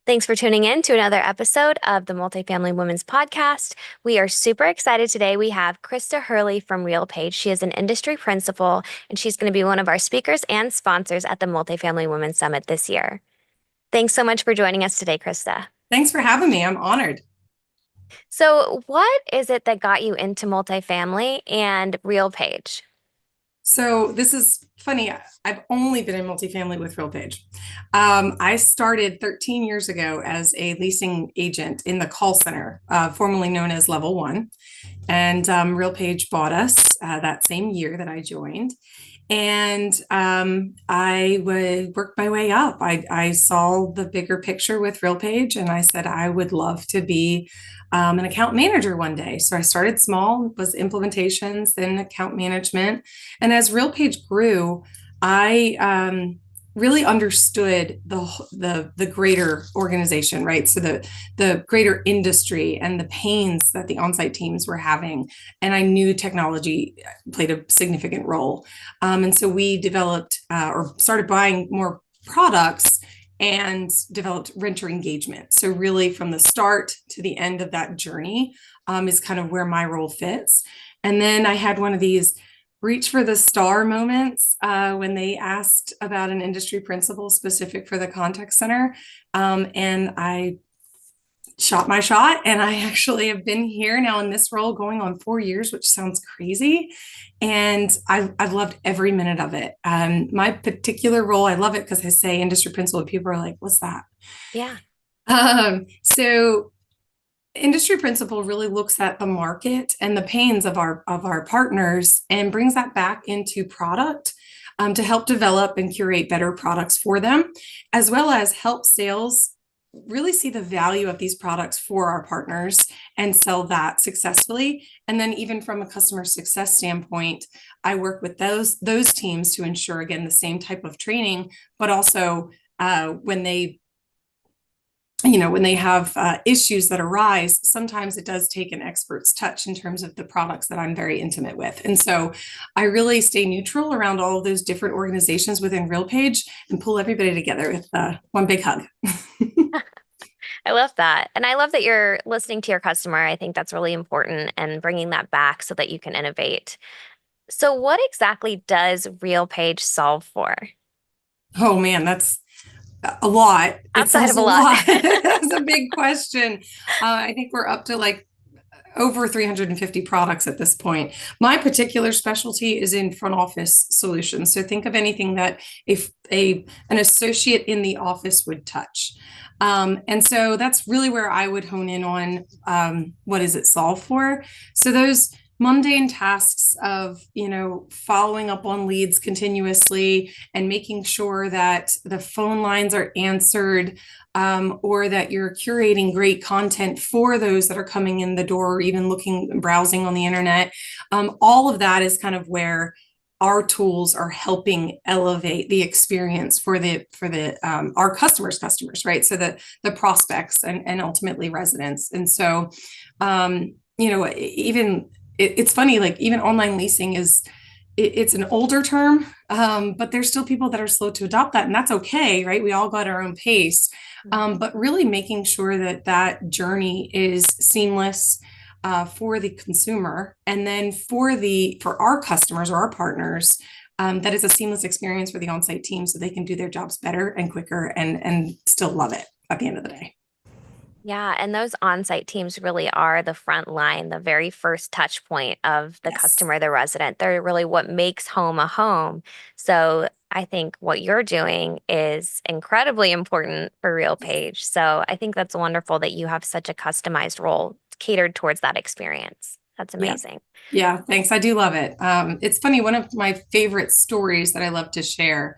Thanks for tuning in to another episode of the Multifamily Women's Podcast. We are super excited today. We have Krista Hurley from RealPage. She is an industry principal, and she's going to be one of our speakers and sponsors at the Multifamily Women's Summit this year. Thanks so much for joining us today, Krista. Thanks for having me. I'm honored. So, what is it that got you into multifamily and RealPage? So this is funny. I've only been in multifamily with RealPage. I started 13 years ago as a leasing agent in the call center, formerly known as Level One, and RealPage bought us that same year that I joined. And I would work my way up. I saw the bigger picture with RealPage, and I said I would love to be an account manager one day. So I started small, was implementations, then account management. And as RealPage grew, I really understood the greater organization, right? So the greater industry and the pains that the on-site teams were having. And I knew technology played a significant role. And so we developed or started buying more products and developed renter engagement. So really from the start to the end of that journey is kind of where my role fits. And then I had one of these reach for the star moments when they asked about an industry principle specific for the contact center. And I shot my shot, and I actually have been here now in this role going on 4 years, which sounds crazy. And I've loved every minute of it. My particular role, I love it because I say industry principal, and people are like, what's that? Yeah. So industry principal really looks at the market and the pains of our partners and brings that back into product to help develop and curate better products for them, as well as help sales really see the value of these products for our partners and sell that successfully. And then even from a customer success standpoint, I work with those teams to ensure, again, the same type of training, but also when they have issues that arise, sometimes it does take an expert's touch in terms of the products that I'm very intimate with. And so I really stay neutral around all of those different organizations within RealPage and pull everybody together with one big hug. I love that. And I love that you're listening to your customer. I think that's really important and bringing that back so that you can innovate. So, what exactly does RealPage solve for? Oh man, that's a lot. It Outside solves of a a lot. lot. That's a big question. I think we're up to like over 350 products at this point. My particular specialty is in front office solutions. So think of anything that if an associate in the office would touch. And so that's really where I would hone in on what does it solve for. So those mundane tasks of following up on leads continuously and making sure that the phone lines are answered, or that you're curating great content for those that are coming in the door or even browsing on the internet. All of that is kind of where our tools are helping elevate the experience for our customers, right? So the prospects and ultimately residents. And so even it's funny, like even online leasing it's an older term, but there's still people that are slow to adopt that, and that's okay, right? We all got our own pace, but really making sure that journey is seamless for the consumer, and then for our customers or our partners, that is a seamless experience for the on-site team, so they can do their jobs better and quicker and still love it at the end of the day. Yeah, and those on-site teams really are the front line, the very first touch point of the Yes. customer, the resident. They're really what makes home a home. So I think what you're doing is incredibly important for RealPage. So I think that's wonderful that you have such a customized role catered towards that experience. That's Yeah. amazing. Yeah, thanks. I do love it. It's funny, one of my favorite stories that I love to share,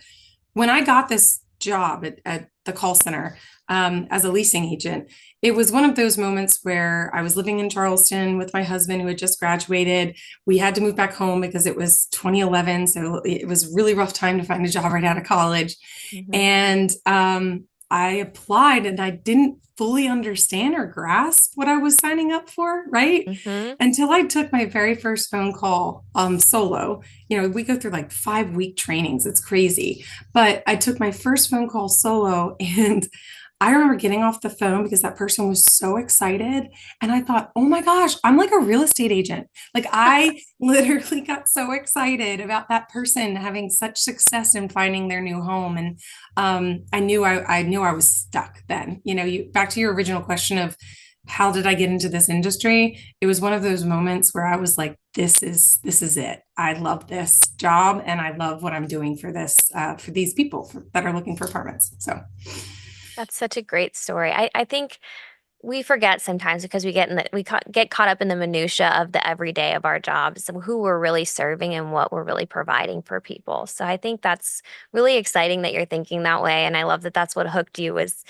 when I got this job at the call center as a leasing agent, it was one of those moments where I was living in Charleston with my husband who had just graduated. We had to move back home because it was 2011. So it was a really rough time to find a job right out of college. Mhm. And I applied and I didn't fully understand or grasp what I was signing up for, right? Mhm. Until I took my very first phone call solo. We go through like 5-week trainings. It's crazy. But I took my first phone call solo, and I remember getting off the phone because that person was so excited. And I thought, oh my gosh, I'm like a real estate agent. Like I literally got so excited about that person having such success in finding their new home. And I knew I was stuck then. You back to your original question of how did I get into this industry? It was one of those moments where I was like, this is it. I love this job and I love what I'm doing for for these people that are looking for apartments. So That's such a great story. I think we forget sometimes because get caught up in the minutia of the everyday of our jobs, who we're really serving and what we're really providing for people. So I think that's really exciting that you're thinking that way. And I love that that's what hooked you was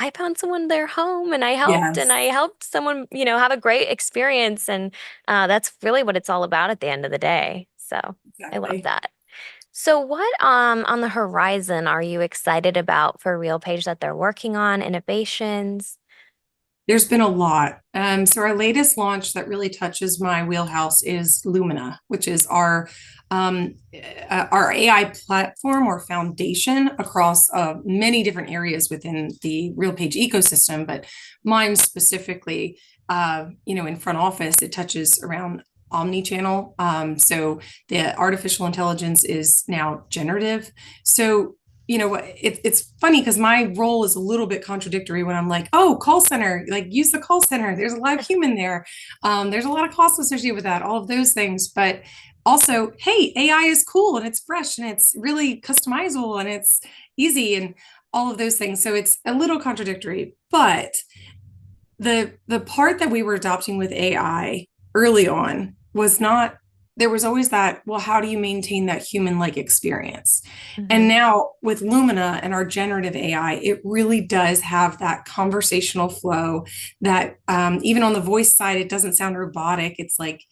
I found someone their home and I yes, helped someone, have a great experience. And that's really what it's all about at the end of the day. So I love exactly. that. So what on the horizon are you excited about for RealPage that they're working on, innovations? There's been a lot. So our latest launch that really touches my wheelhouse is Lumina, which is our AI platform or foundation across many different areas within the RealPage ecosystem. But mine specifically, in front office, it touches around omni-channel. So the artificial intelligence is now generative. So it's funny because my role is a little bit contradictory when I'm like, oh, call center, like use the call center. There's a live human there. There's a lot of costs associated with that, all of those things. But also, hey, AI is cool and it's fresh and it's really customizable and it's easy and all of those things. So it's a little contradictory. But the part that we were adopting with AI early on was not there was always that, well, how do you maintain that human-like experience? And Hmm. now with Lumina and our generative AI, it really does have that conversational flow that even on the voice side, it doesn't sound robotic. It's like,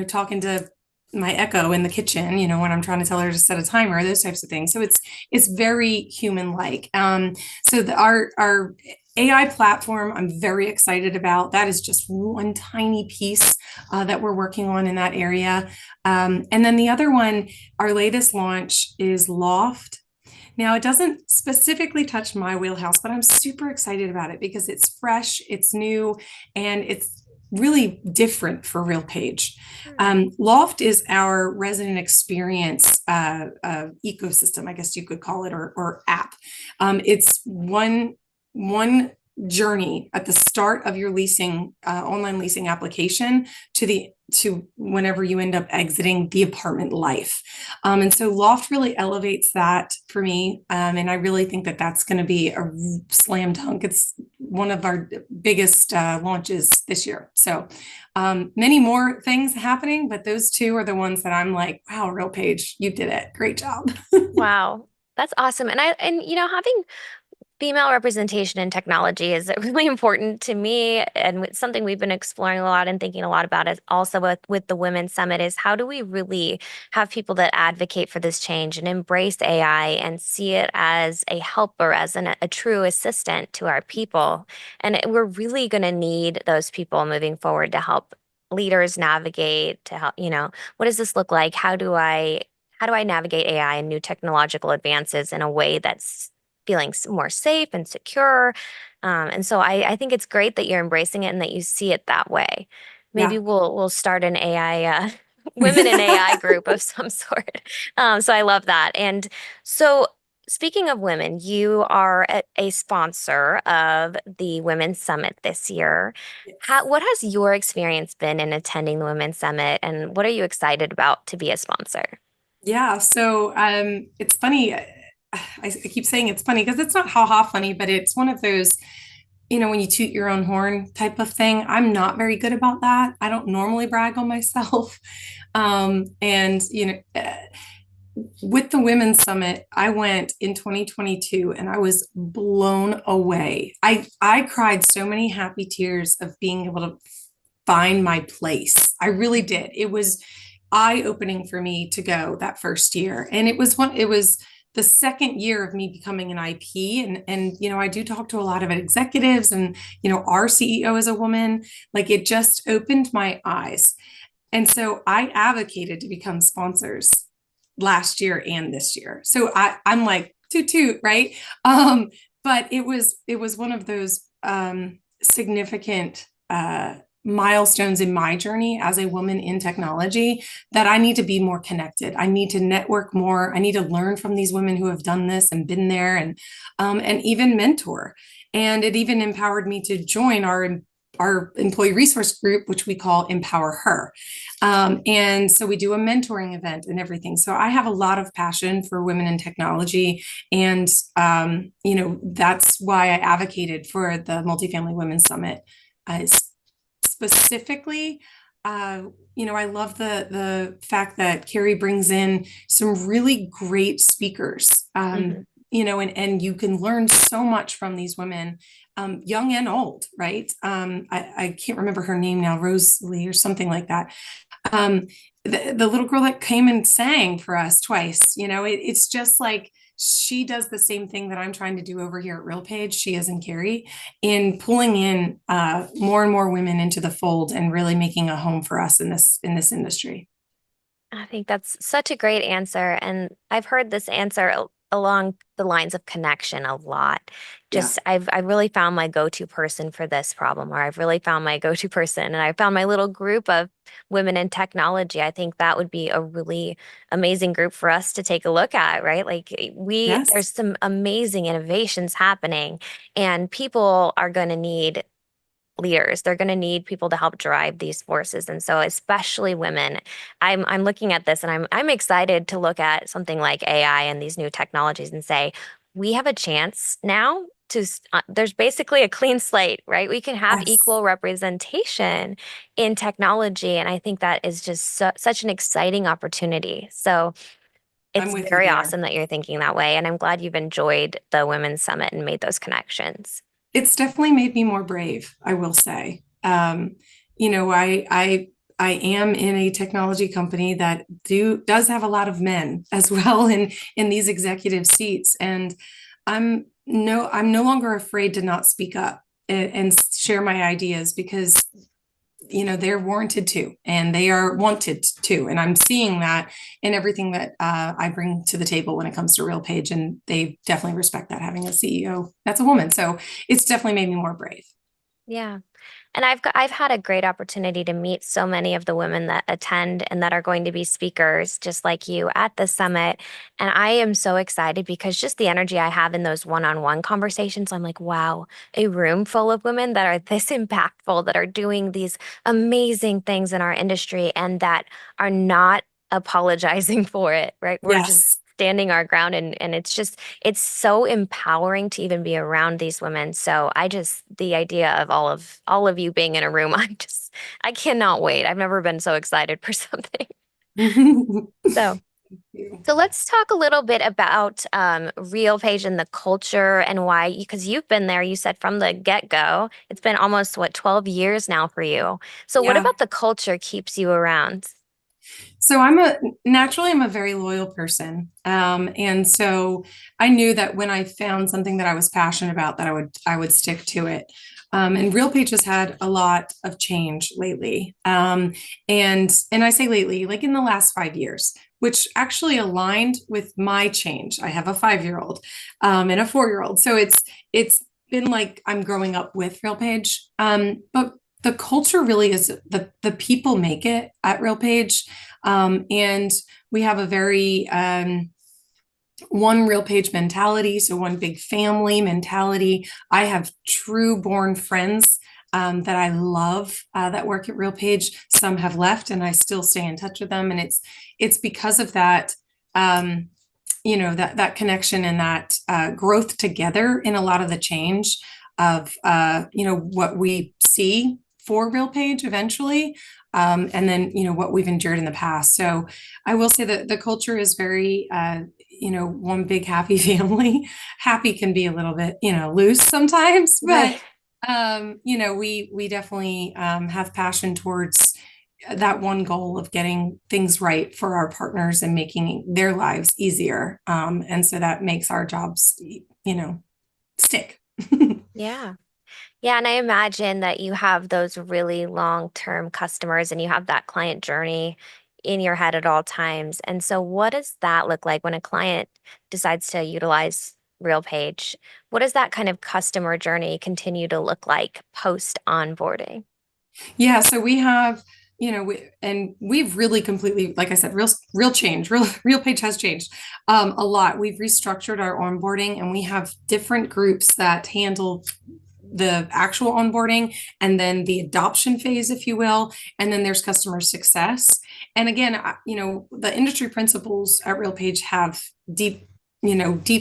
talking to my Echo in the kitchen, when I'm trying to tell her to set a timer, those types of things. So it's very human-like. So our AI platform, I'm very excited about. That is just one tiny piece that we're working on in that area. And then the other one, our latest launch is Loft. Now, it doesn't specifically touch my wheelhouse, but I'm super excited about it because it's fresh, it's new, and it's really different for RealPage. Loft is our resident experience ecosystem, I guess you could call it, or app. It's one journey at the start of your leasing online leasing application to whenever you end up exiting the apartment life. And so Loft really elevates that for me. And I really think that that's going to be a slam dunk. It's one of our biggest launches this year. So many more things happening, but those two are the ones that I'm like, wow, RealPage, you did it. Great job. Wow. That's awesome. And having female representation in technology is really important to me, and it's something we've been exploring a lot and thinking a lot about is also with the Women's Summit is how do we really have people that advocate for this change and embrace AI and see it as a helper, as a true assistant to our people. And we're really going to need those people moving forward to help leaders navigate, to help, what does this look like? How do I navigate AI and new technological advances in a way that's feeling more safe and secure? And so I think it's great that you're embracing it and that you see it that way. Maybe Yeah. we'll start an AI women in AI group of some sort. So I love that. And so speaking of women, you are a sponsor of the Women's Summit this year. Yes. What has your experience been in attending the Women's Summit, and what are you excited about to be a sponsor? Yeah, so it's funny. I keep saying it's funny because it's not ha funny, but it's one of those, when you toot your own horn type of thing. I'm not very good about that. I don't normally brag on myself. And, with the Women's Summit, I went in 2022 and I was blown away. I cried so many happy tears of being able to find my place. I really did. It was eye-opening for me to go that first year. And it was the second year of me becoming an IP. And I do talk to a lot of executives and our CEO is a woman. Like it just opened my eyes. And so I advocated to become sponsors last year and this year. So I'm like toot toot, right? but it was one of those significant milestones in my journey as a woman in technology that I need to be more connected. I need to network more. I need to learn from these women who have done this and been there, and even mentor. And it even empowered me to join our employee resource group, which we call Empower Her. And so we do a mentoring event and everything. So I have a lot of passion for women in technology. And, that's why I advocated for the Multifamily Women's Summit. Uh, Specifically, I love the fact that Carrie brings in some really great speakers. Mhm. And you can learn so much from these women, young and old, right? I can't remember her name now, Rosalie or something like that. Um, the little girl that came and sang for us twice, it's just like she does the same thing that I'm trying to do over here at RealPage. She is in Carrie in pulling in more and more women into the fold and really making a home for us in this industry. I think that's such a great answer. And I've heard this answer along the lines of connection a lot. Yeah. I've really found my go-to person for this problem, or I've really found my go-to person, and I found my little group of women in technology. I think that would be a really amazing group for us to take a look at, right? There's Yes. some amazing innovations happening, and people are going to need leaders. They're going to need people to help drive these forces. And so especially women, I'm looking at this and I'm excited to look at something like AI and these new technologies and say, we have a chance now there's basically a clean slate, right? We can have Yes. equal representation in technology. And I think that is just such an exciting opportunity. So I'm it's with you very there. awesome that you're thinking that way. And I'm glad you've enjoyed the Women's Summit and made those connections. It's definitely made me more brave, I will say. I am in a technology company that does have a lot of men as well in these executive seats, and I'm no longer afraid to not speak up and share my ideas because they're warranted to and they are wanted to, and I'm seeing that in everything that I bring to the table when it comes to RealPage, and they definitely respect that, having a CEO that's a woman. So it's definitely made me more brave. Yeah. And I've had a great opportunity to meet so many of the women that attend and that are going to be speakers just like you at the summit. And I am so excited because just the energy I have in those one-on-one conversations, I'm like, wow, a room full of women that are this impactful, that are doing these amazing things in our industry and that are not apologizing for it, right? We're just Yes. standing our ground, and it's so empowering to even be around these women. So the idea of all of you being in a room, I cannot wait. I've never been so excited for something. Thank So you. so let's talk a little bit about RealPage and the culture and why, because you've been there, you said from the get-go. It's been almost, what, 12 years now for you. So what Yeah. about the culture keeps you around? So I'm a very loyal person. And so I knew that when I found something that I was passionate about, that I would stick to it. And RealPage has had a lot of change lately. And I say lately, like in the last 5 years, which actually aligned with my change. I have a 5-year-old, and a 4-year-old. So it's been like I'm growing up with RealPage. But the culture really is the people make it at RealPage. And we have a very one RealPage mentality, so one big family mentality. I have true born friends that I love that work at RealPage. Some have left, and I still stay in touch with them, and it's because of that. That connection and that growth together in a lot of the change of what we see for RealPage eventually, and then what we've endured in the past. So I will say that the culture is very one big happy family. Happy can be a little bit loose sometimes, Right. but we definitely have passion towards that one goal of getting things right for our partners and making their lives easier. And so that makes our jobs, stick. Yeah. Yeah, and I imagine that you have those really long-term customers and you have that client journey in your head at all times. And so what does that look like when a client decides to utilize RealPage. What does that kind of customer journey continue to look like post onboarding? Yeah, so we have, we've really completely, like I said, real change, real page has changed a lot. We've restructured our onboarding, and we have different groups that handle the actual onboarding, and then the adoption phase, if you will, and then there's customer success. And again, the industry principals at RealPage have deep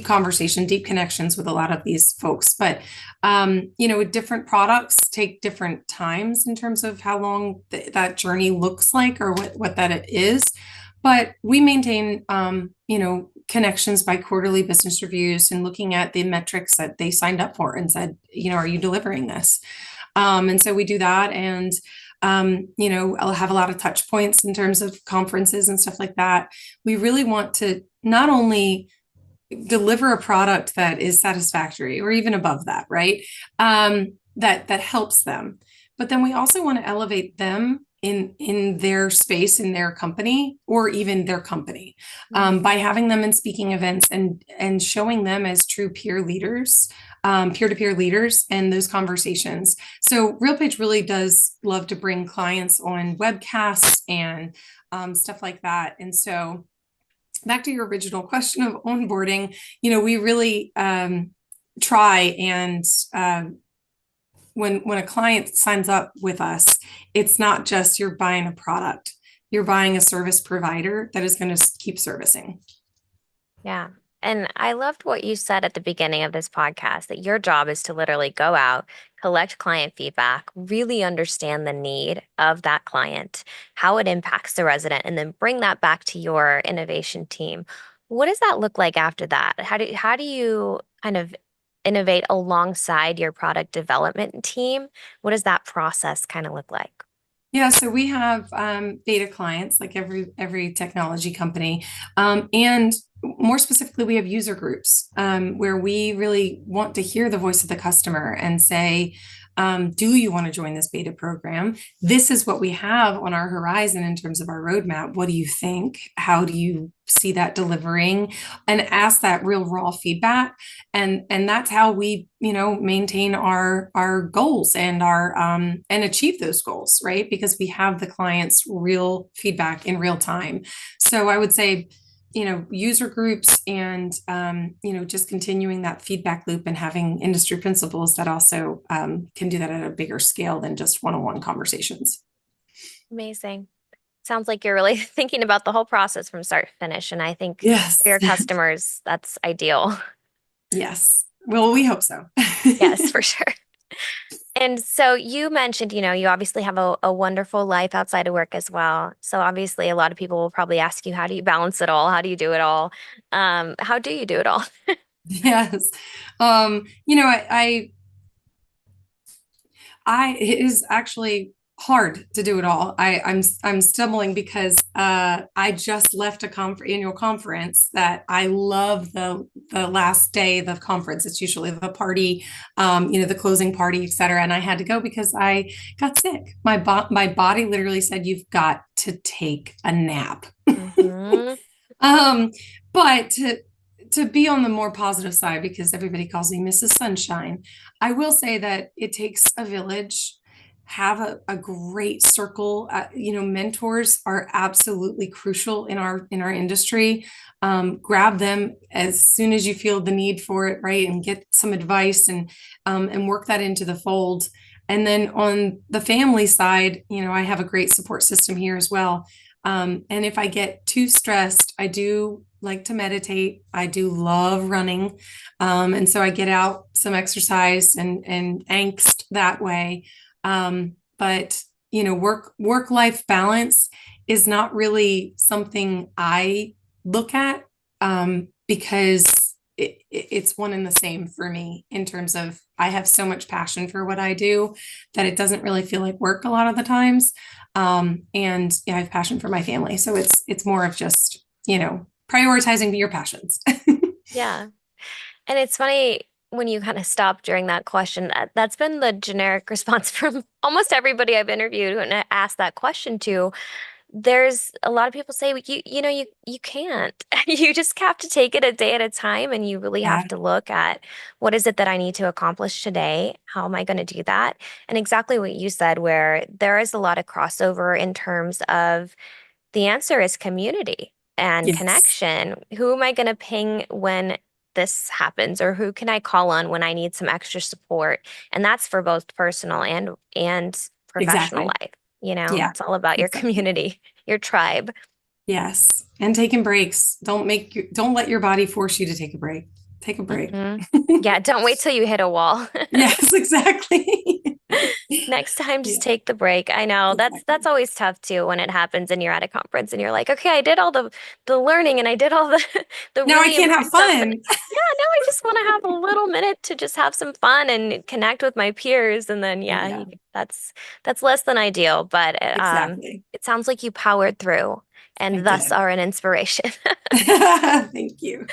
conversation, deep connections with a lot of these folks. But different products take different times in terms of how long that journey looks like, or what that it is. But we maintain connections by quarterly business reviews and looking at the metrics that they signed up for and said, are you delivering this? And so we do that. And I'll have a lot of touch points in terms of conferences and stuff like that. We really want to not only deliver a product that is satisfactory or even above that, right? That helps them. But then we also want to elevate them in their space, in their company, or even their company, by having them in speaking events and showing them as true peer leaders, peer-to-peer leaders, and those conversations. So RealPage really does love to bring clients on webcasts and stuff like that. And so back to your original question of onboarding, we really try and when a client signs up with us, it's not just you're buying a product, you're buying a service provider that is going to keep servicing. Yeah. And I loved what you said at the beginning of this podcast, that your job is to literally go out, collect client feedback, really understand the need of that client, how it impacts the resident, and then bring that back to your innovation team. What does that look like after that? How do you kind of innovate alongside your product development team? What does that process kind of look like? Yeah, so we have beta clients like every technology company, and more specifically, we have user groups where we really want to hear the voice of the customer and say, do you want to join this beta program? This is what we have on our horizon in terms of our roadmap. What do you think? How do you see that delivering? And ask that real raw feedback. And that's how we, maintain our goals and and achieve those goals, right? Because we have the client's real feedback in real time. So I would say, user groups and, just continuing that feedback loop and having industry principals that also can do that at a bigger scale than just one-on-one conversations. Amazing. Sounds like you're really thinking about the whole process from start to finish. And I think for Yes. your customers, that's ideal. Yes. Well, we hope so. Yes, for sure. And so you mentioned, you obviously have a wonderful life outside of work as well. So obviously a lot of people will probably ask you, how do you balance it all? How do you do it all? How do you do it all? Yes. It is actually hard to do it all. I'm stumbling because I just left a annual conference that I love the last day of the conference. It's usually the party, the closing party, etc. And I had to go because I got sick. My body literally said, "You've got to take a nap." Mhm. But to be on the more positive side, because everybody calls me Mrs. Sunshine, I will say that it takes a village. Have a great circle. Mentors are absolutely crucial in our industry. Grab them as soon as you feel the need for it, right? And get some advice and work that into the fold. And then on the family side, I have a great support system here as well. And if I get too stressed, I do like to meditate. I do love running. And so I get out some exercise and angst that way. But work-life balance is not really something I look at because it's one and the same for me in terms of I have so much passion for what I do that it doesn't really feel like work a lot of the times. And I have passion for my family. So it's more of just, prioritizing your passions. Yeah. And it's funny when you kind of stop during that question, that's been the generic response from almost everybody I've interviewed and asked that question to. there's a lot of people say you can't. You just have to take it a day at a time, and you really Yeah. have to look at what is it that I need to accomplish today? How am I going to do that? And exactly what you said, where there is a lot of crossover in terms of the answer is community and Yes. connection. Who am I going to ping when this happens, or who can I call on when I need some extra support? And that's for both personal and professional Exactly. life. You know, Yeah. it's all about your Exactly. community, your tribe. Yes. And taking breaks. Don't let your body force you to take a break. Take a break. Hmm. Yeah, don't wait till you hit a wall. Yes, exactly. Next time, just Yeah, take the break. I know that's exactly. always tough too when it happens and you're at a conference and you're like, okay, I did all the learning and I did all the the Now I really can't have important stuff, but fun. yeah, now I just want to have a little minute to just have some fun and connect with my peers. And then yeah, Yeah, that's less than ideal, but exactly. it sounds like you powered through I and thus did. are an inspiration. Thank you.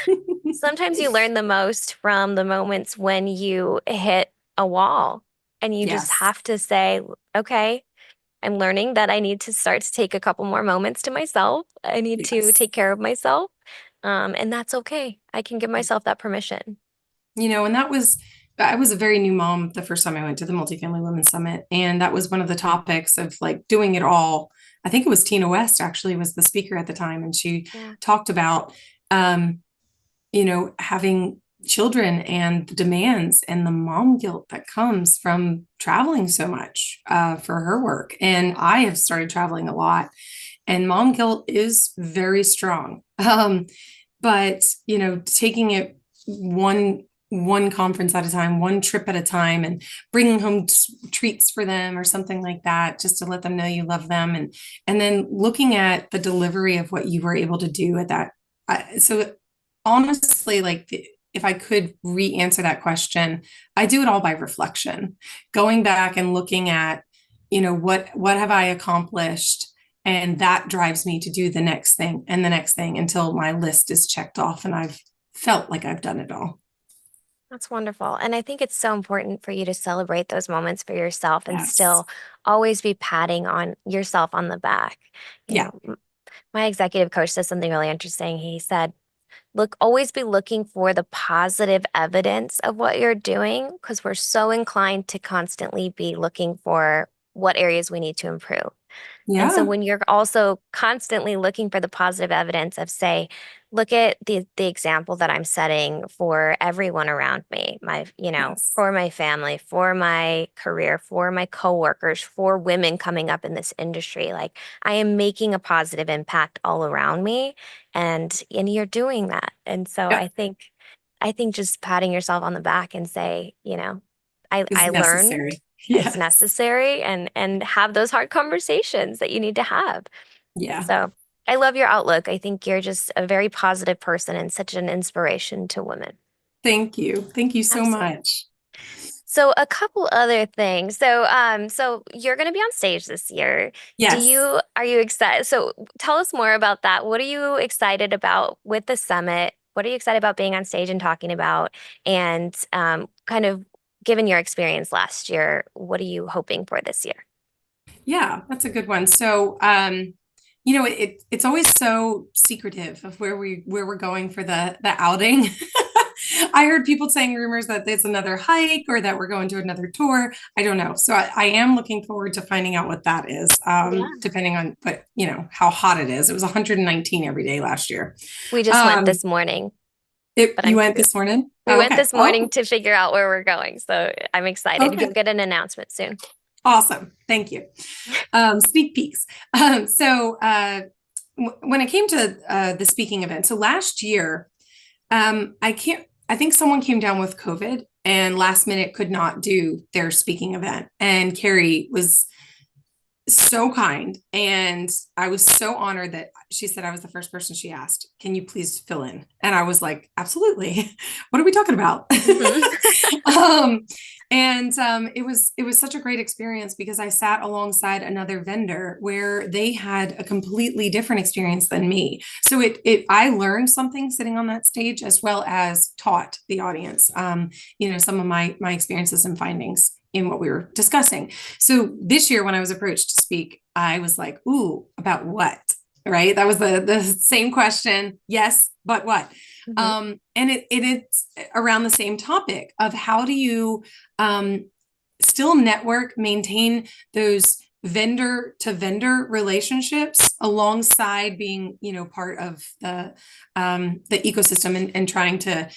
Sometimes you learn the most from the moments when you hit a wall and you just Yes. have to say, okay, I'm learning that I need to start to take a couple more moments to myself. I need to Yes. take care of myself. And that's okay. I can give myself that permission. And I was a very new mom the first time I went to the Multifamily Women's Summit. And that was one of the topics of like doing it all. I think it was Tina West actually was the speaker at the time. And she Yeah. talked about, having children and the demands and the mom guilt that comes from traveling so much for her work. And I have started traveling a lot, and mom guilt is very strong. But taking it one conference at a time, one trip at a time, and bringing home treats for them or something like that, just to let them know you love them, and then looking at the delivery of what you were able to do at that. So honestly, like if I could re-answer that question, I do it all by reflection, going back and looking at, what have I accomplished? And that drives me to do the next thing and the next thing until my list is checked off and I've felt like I've done it all. That's wonderful. And I think it's so important for you to celebrate those moments for yourself and Yes. still always be patting on yourself on the back. You Yeah. know, my executive coach said something really interesting. He said, always be looking for the positive evidence of what you're doing because we're so inclined to constantly be looking for what areas we need to improve. And so Yeah. when you're also constantly looking for the positive evidence of, say, look at the example that I'm setting for everyone around me, Yes. for my family, for my career, for my coworkers, for women coming up in this industry, like I am making a positive impact all around me and you're doing that. And so Yeah. I think just patting yourself on the back and say, Is I learned necessary. it's Yes. necessary and have those hard conversations that you need to have. Yeah. So I love your outlook. I think you're just a very positive person and such an inspiration to women. Thank you. Thank you so Absolutely. much. So a couple other things. So you're going to be on stage this year. Yes. Are you excited? So tell us more about that. What are you excited about with the summit? What are you excited about being on stage and talking about? And kind of given your experience last year, what are you hoping for this year? Yeah, that's a good one. So, it's always so secretive of where we're going for the outing. I heard people saying rumors that it's another hike or that we're going to another tour. I don't know. So I am looking forward to finding out what that is, Yeah. depending on how hot it is. It was 119 every day last year. We just went Um, this morning, but you went this morning? we Oh, went okay. this morning Oh, to figure out where we're going. So I'm excited. You'll okay. get an announcement soon. Awesome. Thank you. Sneak peeks. When it came to the speaking event, so last year, I think someone came down with COVID and last minute could not do their speaking event. And Carrie was so kind. And I was so honored that she said I was the first person she asked, can you please fill in? And I was like, absolutely. What are we talking about? Mhm. um, it was such a great experience because I sat alongside another vendor where they had a completely different experience than me. So I learned something sitting on that stage as well as taught the audience, some of my experiences and findings. in what we were discussing. So this year when I was approached to speak, I was like, ooh, about what? Right? That was the same question. Yes, but what? Mhm. And it's around the same topic of how do you still network, maintain those vendor to vendor relationships alongside being, part of the ecosystem, and trying to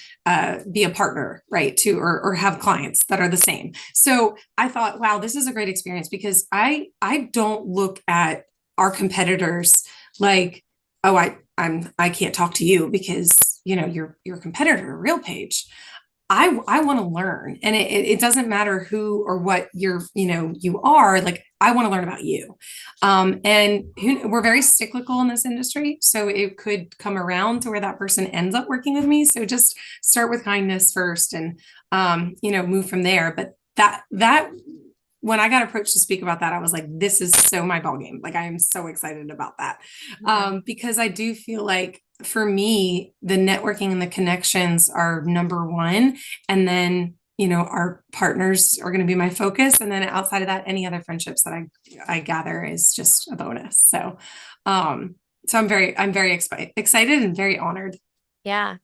be a partner, right, to or have clients that are the same. So I thought, wow, this is a great experience, because I don't look at our competitors like, oh, I can't talk to you because your competitor, RealPage. I want to learn, and it doesn't matter who or what you are. Like, I want to learn about you. And we're very cyclical in this industry, so it could come around to where that person ends up working with me. So just start with kindness first, and move from there. But that when I got approached to speak about that, I was like, this is so my ballgame. Like, I am so excited about that. Yeah. Because I do feel like, for me, the networking and the connections are number one. And then, our partners are going to be my focus. And then outside of that, any other friendships that I gather is just a bonus. So I'm very excited and very honored. Yeah.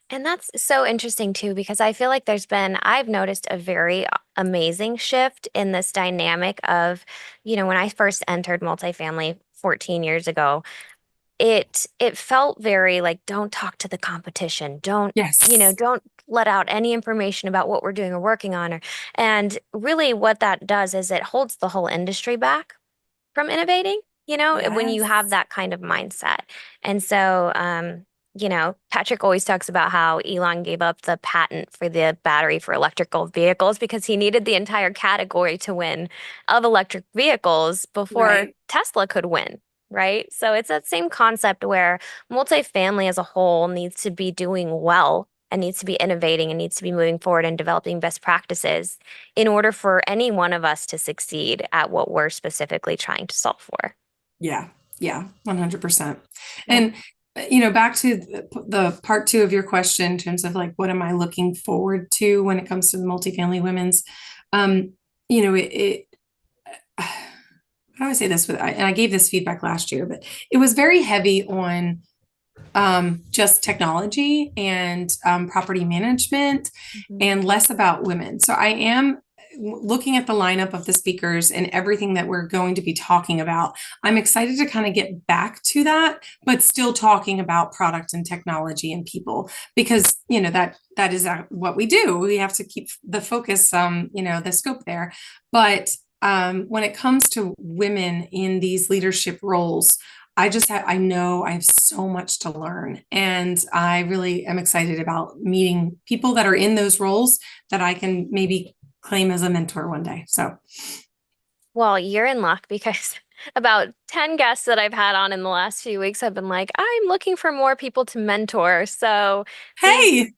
And that's so interesting too, because I feel like I've noticed a very amazing shift in this dynamic of, when I first entered multifamily 14 years ago, it felt very like, don't talk to the competition. Yes. Don't let out any information about what we're doing or working on. And really what that does is it holds the whole industry back from innovating, when you have Yes. that kind of mindset. And so, Patrick always talks about how Elon gave up the patent for the battery for electrical vehicles because he needed the entire category to win of electric vehicles before Right. Tesla could win. Right. So it's that same concept where multifamily as a whole needs to be doing well and needs to be innovating and needs to be moving forward and developing best practices in order for any one of us to succeed at what we're specifically trying to solve for. Yeah. Yeah. 100%. Yeah. And, back to the part two of your question, in terms of like, what am I looking forward to when it comes to the multifamily women's, um, how do I say this and I gave this feedback last year, but it was very heavy on just technology and property management, Mhm. and less about women. So I am looking at the lineup of the speakers and everything that we're going to be talking about. I'm excited to kind of get back to that, but still talking about product and technology and people, because that is what we do. We have to keep the focus, the scope there. But when it comes to women in these leadership roles, I know I have so much to learn, and I really am excited about meeting people that are in those roles that I can maybe claim as a mentor one day. So, Well, you're in luck because about 10 guests that I've had on in the last few weeks have been like, I'm looking for more people to mentor. So hey,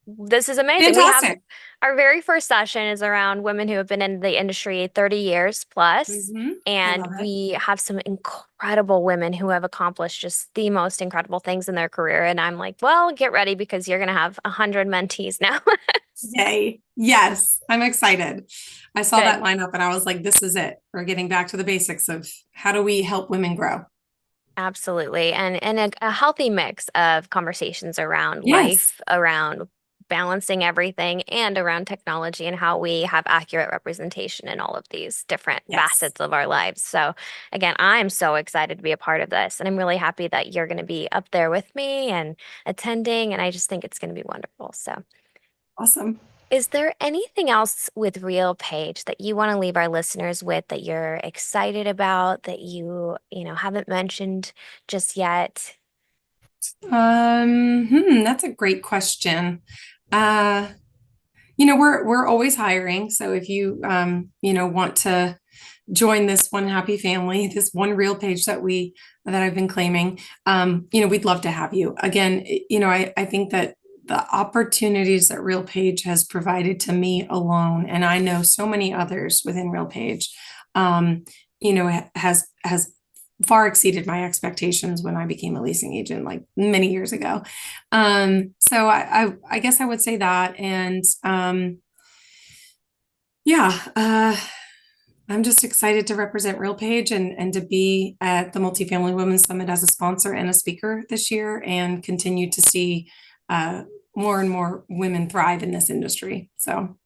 this is amazing. We have fantastic. our very first session is around women who have been in the industry 30 years plus, I love and it. we have some incredible women who have accomplished just the most incredible things in their career. And I'm like, well, get ready because you're going to have 100 mentees now. Yay. Yes, I'm excited. I saw Good. that lineup and I was like, this is it. We're getting back to the basics of how do we help women grow? Absolutely. And a healthy mix of conversations around Yes. life, around balancing everything, and around technology and how we have accurate representation in all of these different Yes. facets of our lives. So, again, I'm so excited to be a part of this. And I'm really happy that you're going to be up there with me and attending. And I just think it's going to be wonderful. So, Awesome. is there anything else with RealPage that you want to leave our listeners with that you're excited about that haven't mentioned just yet? That's a great question. Uh, we're always hiring. So if you want to join this one happy family, this one real page that I've been claiming, we'd love to have you. Again, I think that the opportunities that RealPage has provided to me alone, and I know so many others within RealPage, has far exceeded my expectations when I became a leasing agent like many years ago. So I guess I would say that. And Yeah, I'm just excited to represent RealPage and to be at the Multifamily Women's Summit as a sponsor and a speaker this year and continue to see uh, more and more women thrive in this industry. So,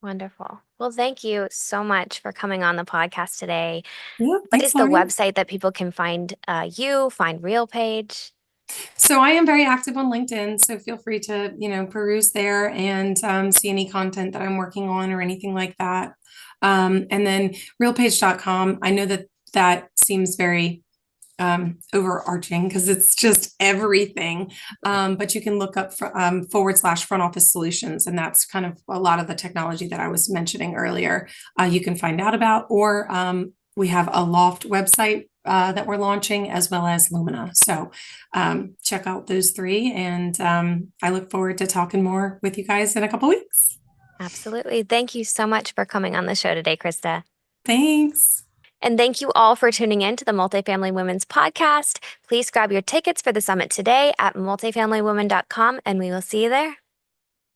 Wonderful. Well, thank you so much for coming on the podcast today. yeah, What thanks, is the Laurie. website that people can find you, find RealPage? So I am very active on LinkedIn, so feel free to, peruse there and see any content that I'm working on or anything like that. And then realpage.com. I know that that seems very overarching because it's just everything. But you can look up / front office solutions, and that's kind of a lot of the technology that I was mentioning earlier. You can find out about, or we have a Loft website that we're launching, as well as Lumina. So check out those three, and I look forward to talking more with you guys in a couple weeks. Absolutely. Thank you so much for coming on the show today, Krista. Thanks. And thank you all for tuning in to the Multifamily Women's Podcast. Please grab your tickets for the summit today at multifamilywomen.com, and we will see you there.